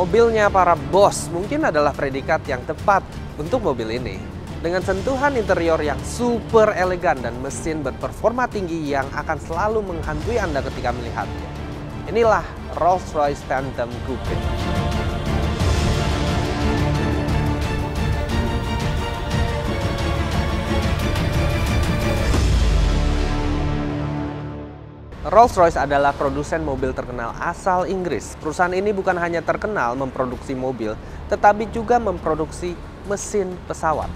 Mobilnya para bos mungkin adalah predikat yang tepat untuk mobil ini. Dengan sentuhan interior yang super elegan dan mesin berperforma tinggi yang akan selalu menghantui Anda ketika melihatnya. Inilah Rolls-Royce Phantom Coupe. Rolls-Royce adalah produsen mobil terkenal asal Inggris. Perusahaan ini bukan hanya terkenal memproduksi mobil, tetapi juga memproduksi mesin pesawat.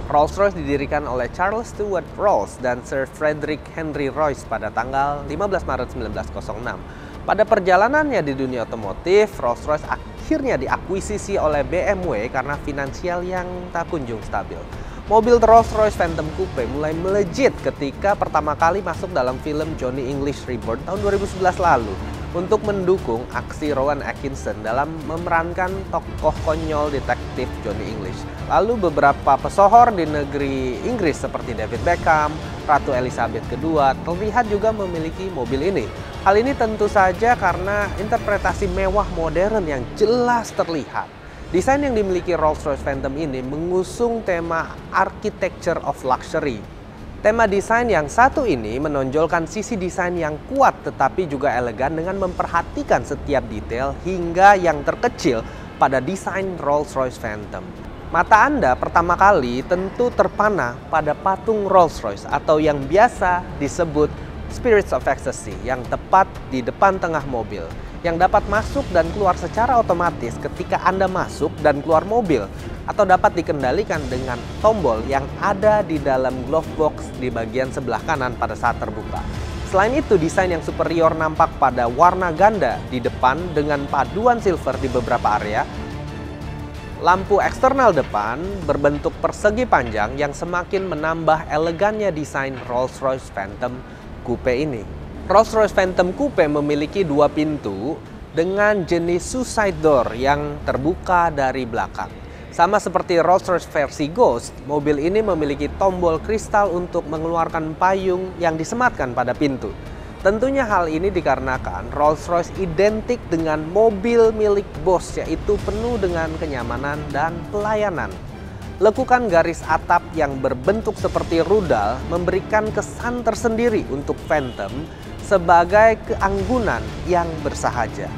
Rolls-Royce didirikan oleh Charles Stewart Rolls dan Sir Frederick Henry Royce pada tanggal 15 Maret 1906. Pada perjalanannya di dunia otomotif, Rolls-Royce akhirnya diakuisisi oleh BMW karena finansial yang tak kunjung stabil. Mobil Rolls-Royce Phantom Coupe mulai melejit ketika pertama kali masuk dalam film Johnny English Reborn tahun 2011 lalu untuk mendukung aksi Rowan Atkinson dalam memerankan tokoh konyol detektif Johnny English. Lalu beberapa pesohor di negeri Inggris seperti David Beckham, Ratu Elizabeth II terlihat juga memiliki mobil ini. Hal ini tentu saja karena interpretasi mewah modern yang jelas terlihat. Desain yang dimiliki Rolls-Royce Phantom ini mengusung tema Architecture of Luxury. Tema desain yang satu ini menonjolkan sisi desain yang kuat tetapi juga elegan dengan memperhatikan setiap detail hingga yang terkecil pada desain Rolls-Royce Phantom. Mata Anda pertama kali tentu terpana pada patung Rolls-Royce atau yang biasa disebut Spirits of Ecstasy yang tepat di depan tengah mobil, yang dapat masuk dan keluar secara otomatis ketika Anda masuk dan keluar mobil, atau dapat dikendalikan dengan tombol yang ada di dalam glove box di bagian sebelah kanan pada saat terbuka. Selain itu, desain yang superior nampak pada warna ganda di depan dengan paduan silver di beberapa area. Lampu eksternal depan berbentuk persegi panjang yang semakin menambah elegannya desain Rolls-Royce Phantom Coupe ini. Rolls-Royce Phantom Coupe memiliki dua pintu dengan jenis suicide door yang terbuka dari belakang. Sama seperti Rolls-Royce versi Ghost, mobil ini memiliki tombol kristal untuk mengeluarkan payung yang disematkan pada pintu. Tentunya hal ini dikarenakan Rolls-Royce identik dengan mobil milik bos, yaitu penuh dengan kenyamanan dan pelayanan. Lekukan garis atap yang berbentuk seperti rudal memberikan kesan tersendiri untuk Phantom sebagai keanggunan yang bersahaja.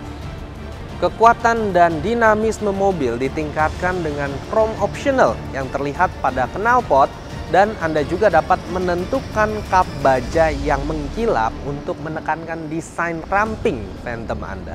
Kekuatan dan dinamisme mobil ditingkatkan dengan chrome optional yang terlihat pada knalpot, dan Anda juga dapat menentukan kap baja yang mengkilap untuk menekankan desain ramping Phantom Anda.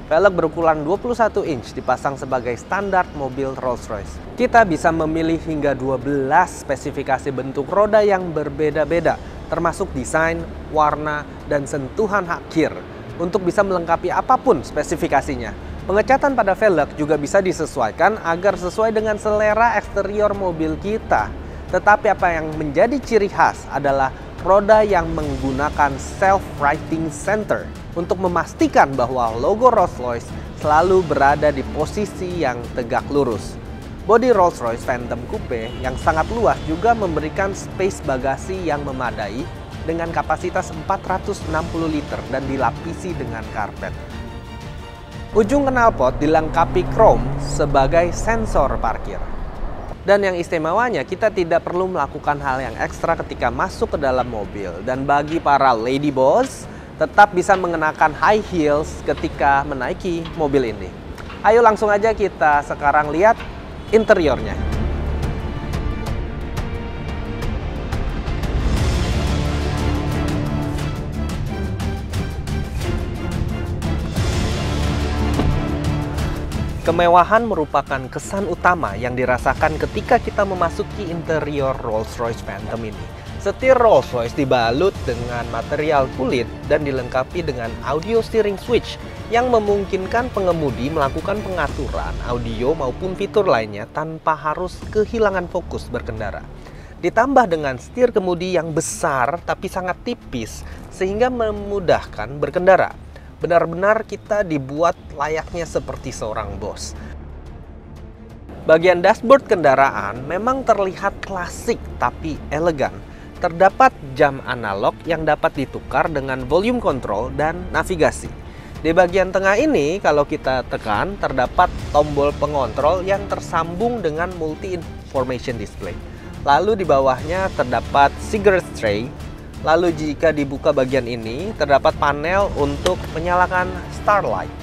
Velg berukuran 21 inch dipasang sebagai standar mobil Rolls-Royce. Kita bisa memilih hingga 12 spesifikasi bentuk roda yang berbeda-beda, termasuk desain, warna, dan sentuhan akhir untuk bisa melengkapi apapun spesifikasinya. Pengecatan pada velg juga bisa disesuaikan agar sesuai dengan selera eksterior mobil kita. Tetapi apa yang menjadi ciri khas adalah roda yang menggunakan self-righting center untuk memastikan bahwa logo Rolls-Royce selalu berada di posisi yang tegak lurus. Bodi Rolls-Royce Phantom Coupe yang sangat luas juga memberikan space bagasi yang memadai dengan kapasitas 460 liter dan dilapisi dengan karpet. Ujung knalpot dilengkapi chrome sebagai sensor parkir. Dan yang istimewanya, kita tidak perlu melakukan hal yang ekstra ketika masuk ke dalam mobil. Dan bagi para lady boss, tetap bisa mengenakan high heels ketika menaiki mobil ini. Ayo langsung aja kita sekarang lihat interiornya. Kemewahan merupakan kesan utama yang dirasakan ketika kita memasuki interior Rolls-Royce Phantom ini. Setir Rolls-Royce dibalut dengan material kulit dan dilengkapi dengan audio steering switch yang memungkinkan pengemudi melakukan pengaturan audio maupun fitur lainnya tanpa harus kehilangan fokus berkendara. Ditambah dengan setir kemudi yang besar tapi sangat tipis sehingga memudahkan berkendara. Benar-benar kita dibuat layaknya seperti seorang bos. Bagian dashboard kendaraan memang terlihat klasik tapi elegan. Terdapat jam analog yang dapat ditukar dengan volume control dan navigasi. Di bagian tengah ini, kalau kita tekan, terdapat tombol pengontrol yang tersambung dengan multi-information display. Lalu di bawahnya terdapat cigarette tray. Lalu jika dibuka bagian ini, terdapat panel untuk menyalakan Starlight.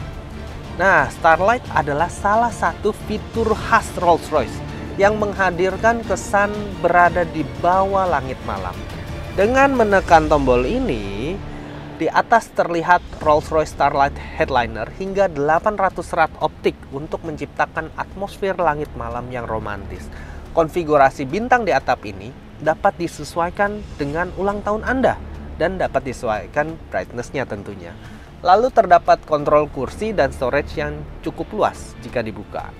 Nah, Starlight adalah salah satu fitur khas Rolls-Royce yang menghadirkan kesan berada di bawah langit malam. Dengan menekan tombol ini, di atas terlihat Rolls-Royce Starlight Headliner hingga 800 serat optik untuk menciptakan atmosfer langit malam yang romantis. Konfigurasi bintang di atap ini dapat disesuaikan dengan ulang tahun Anda dan dapat disesuaikan brightness-nya tentunya. Lalu terdapat kontrol kursi dan storage yang cukup luas jika dibuka.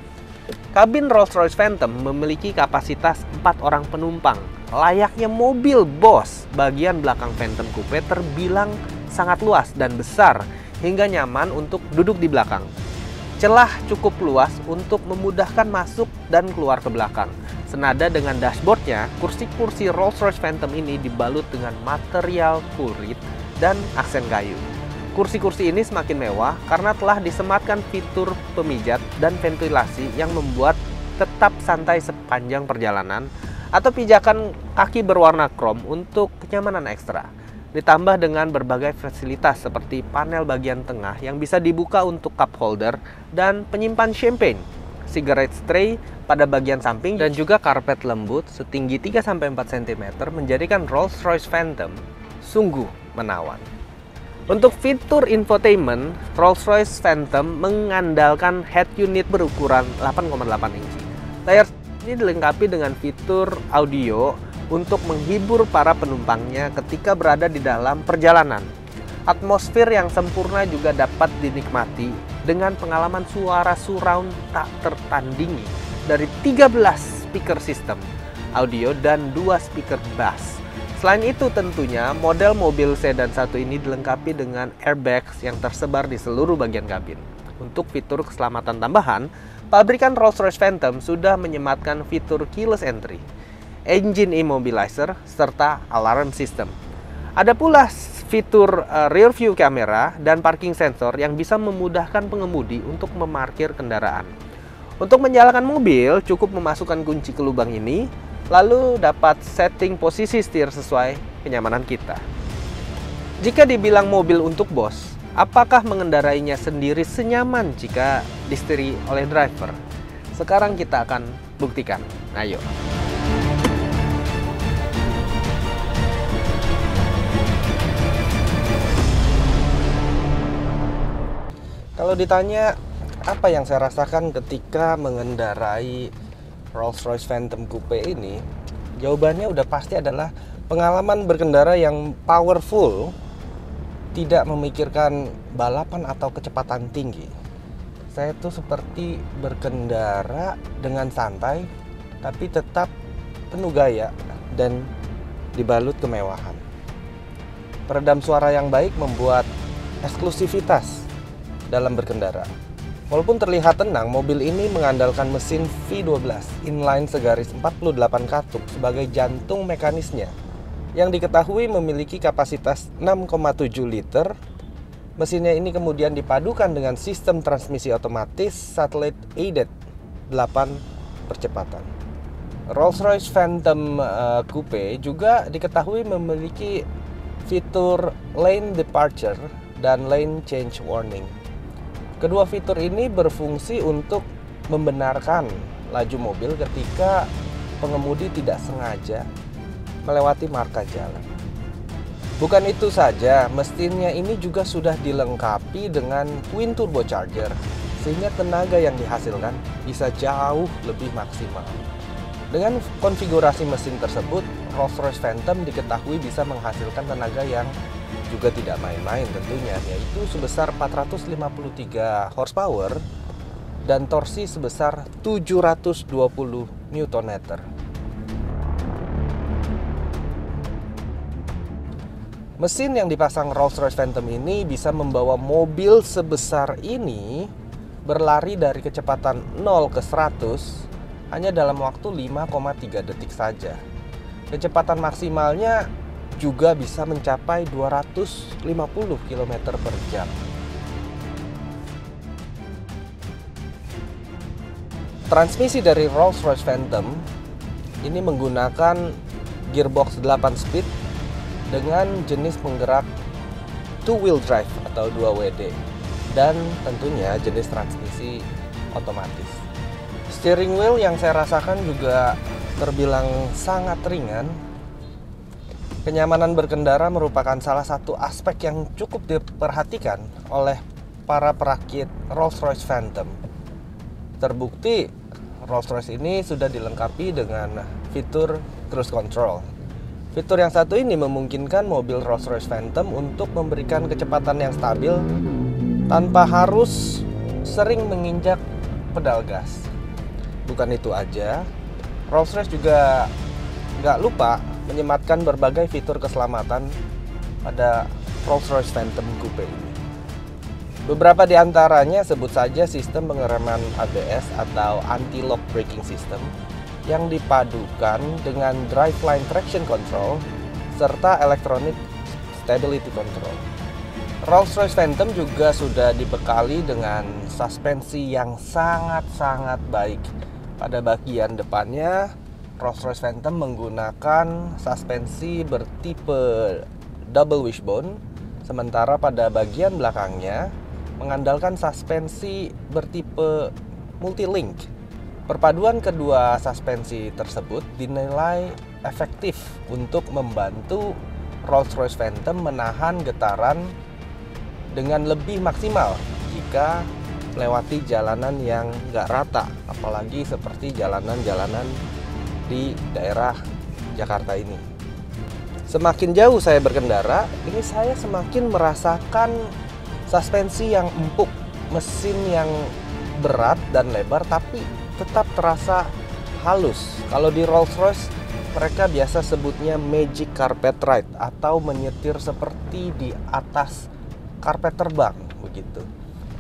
Kabin Rolls-Royce Phantom memiliki kapasitas 4 orang penumpang. Layaknya mobil Boss, bagian belakang Phantom Coupe terbilang sangat luas dan besar hingga nyaman untuk duduk di belakang. Celah cukup luas untuk memudahkan masuk dan keluar ke belakang. Senada dengan dashboardnya, kursi-kursi Rolls-Royce Phantom ini dibalut dengan material kulit dan aksen kayu. Kursi-kursi ini semakin mewah karena telah disematkan fitur pemijat dan ventilasi yang membuat tetap santai sepanjang perjalanan, atau pijakan kaki berwarna krom untuk kenyamanan ekstra. Ditambah dengan berbagai fasilitas seperti panel bagian tengah yang bisa dibuka untuk cup holder dan penyimpan champagne, cigarette tray pada bagian samping, dan juga karpet lembut setinggi 3-4 cm menjadikan Rolls-Royce Phantom sungguh menawan. Untuk fitur infotainment, Rolls-Royce Phantom mengandalkan head unit berukuran 8,8 inci. Layar ini dilengkapi dengan fitur audio untuk menghibur para penumpangnya ketika berada di dalam perjalanan. Atmosfer yang sempurna juga dapat dinikmati dengan pengalaman suara surround tak tertandingi dari 13 speaker system audio dan 2 speaker bass. Selain itu tentunya model mobil sedan satu ini dilengkapi dengan airbags yang tersebar di seluruh bagian kabin. Untuk fitur keselamatan tambahan, pabrikan Rolls-Royce Phantom sudah menyematkan fitur keyless entry, engine immobilizer, serta alarm system. Ada pula fitur rear view camera dan parking sensor yang bisa memudahkan pengemudi untuk memarkir kendaraan. Untuk menyalakan mobil, cukup memasukkan kunci ke lubang ini, lalu dapat setting posisi setir sesuai kenyamanan kita. Jika dibilang mobil untuk bos, apakah mengendarainya sendiri senyaman jika disetiri oleh driver? Sekarang kita akan buktikan. Ayo. Kalau ditanya apa yang saya rasakan ketika mengendarai Rolls-Royce Phantom Coupe ini, jawabannya udah pasti adalah pengalaman berkendara yang powerful, tidak memikirkan balapan atau kecepatan tinggi. Saya tuh seperti berkendara dengan santai, tapi tetap penuh gaya dan dibalut kemewahan. Peredam suara yang baik membuat eksklusivitas dalam berkendara. Walaupun terlihat tenang, mobil ini mengandalkan mesin V12 inline segaris 48 katup sebagai jantung mekanisnya, yang diketahui memiliki kapasitas 6,7 liter. Mesinnya ini kemudian dipadukan dengan sistem transmisi otomatis satellite aided 8 percepatan. Rolls-Royce Phantom Coupe juga diketahui memiliki fitur lane departure dan lane change warning. Kedua fitur ini berfungsi untuk membenarkan laju mobil ketika pengemudi tidak sengaja melewati marka jalan. Bukan itu saja, mesinnya ini juga sudah dilengkapi dengan twin turbocharger, sehingga tenaga yang dihasilkan bisa jauh lebih maksimal. Dengan konfigurasi mesin tersebut, Rolls-Royce Phantom diketahui bisa menghasilkan tenaga yang juga tidak main-main tentunya, yaitu sebesar 453 horsepower dan torsi sebesar 720 Nm. Mesin yang dipasang Rolls-Royce Phantom ini bisa membawa mobil sebesar ini berlari dari kecepatan 0 ke 100 hanya dalam waktu 5,3 detik saja. Kecepatan maksimalnya juga bisa mencapai 250 km per jam. Transmisi dari Rolls-Royce Phantom ini menggunakan gearbox 8 speed dengan jenis penggerak two-wheel drive atau 2WD dan tentunya jenis transmisi otomatis. Steering wheel yang saya rasakan juga terbilang sangat ringan. Kenyamanan berkendara merupakan salah satu aspek yang cukup diperhatikan oleh para perakit Rolls-Royce Phantom. Terbukti Rolls-Royce ini sudah dilengkapi dengan fitur cruise control. Fitur yang satu ini memungkinkan mobil Rolls-Royce Phantom untuk memberikan kecepatan yang stabil tanpa harus sering menginjak pedal gas. Bukan itu aja, Rolls-Royce juga nggak lupa menyematkan berbagai fitur keselamatan pada Rolls-Royce Phantom Coupe ini. Beberapa di antaranya sebut saja sistem pengereman ABS atau anti-lock braking system yang dipadukan dengan driveline traction control serta electronic stability control. Rolls-Royce Phantom juga sudah dibekali dengan suspensi yang sangat-sangat baik. Pada bagian depannya, Rolls-Royce Phantom menggunakan suspensi bertipe double wishbone, sementara pada bagian belakangnya mengandalkan suspensi bertipe multi-link. Perpaduan kedua suspensi tersebut dinilai efektif untuk membantu Rolls-Royce Phantom menahan getaran dengan lebih maksimal jika melewati jalanan yang nggak rata, apalagi seperti jalanan-jalanan di daerah Jakarta ini. Semakin jauh saya berkendara, ini saya semakin merasakan suspensi yang empuk, mesin yang berat dan lebar tapi tetap terasa halus. Kalau di Rolls-Royce mereka biasa sebutnya magic carpet ride atau menyetir seperti di atas karpet terbang begitu.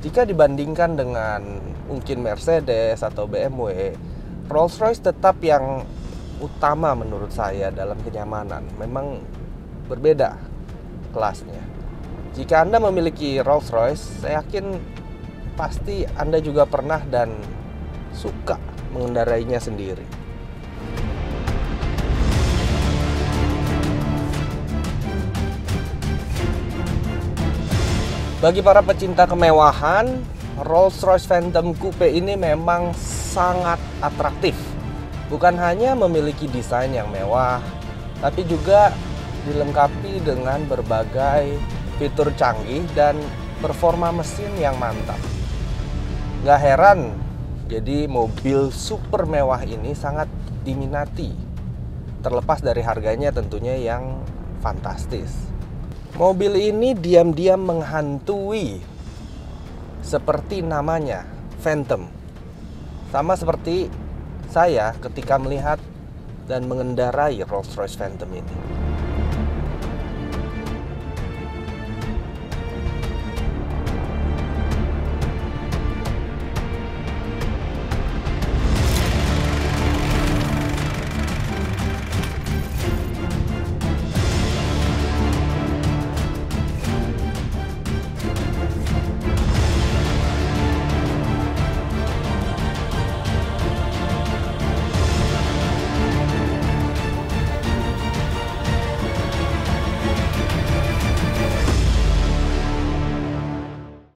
Jika dibandingkan dengan mungkin Mercedes atau BMW, Rolls-Royce tetap yang utama menurut saya dalam kenyamanan. Memang berbeda kelasnya. Jika Anda memiliki Rolls-Royce, saya yakin pasti Anda juga pernah dan suka mengendarainya sendiri. Bagi para pecinta kemewahan, Rolls-Royce Phantom Coupe ini memang sangat atraktif. Bukan hanya memiliki desain yang mewah, tapi juga dilengkapi dengan berbagai fitur canggih dan performa mesin yang mantap. Gak heran, jadi mobil super mewah ini sangat diminati. Terlepas dari harganya tentunya yang fantastis. Mobil ini diam-diam menghantui, seperti namanya, Phantom. Sama seperti saya ketika melihat dan mengendarai Rolls-Royce Phantom ini.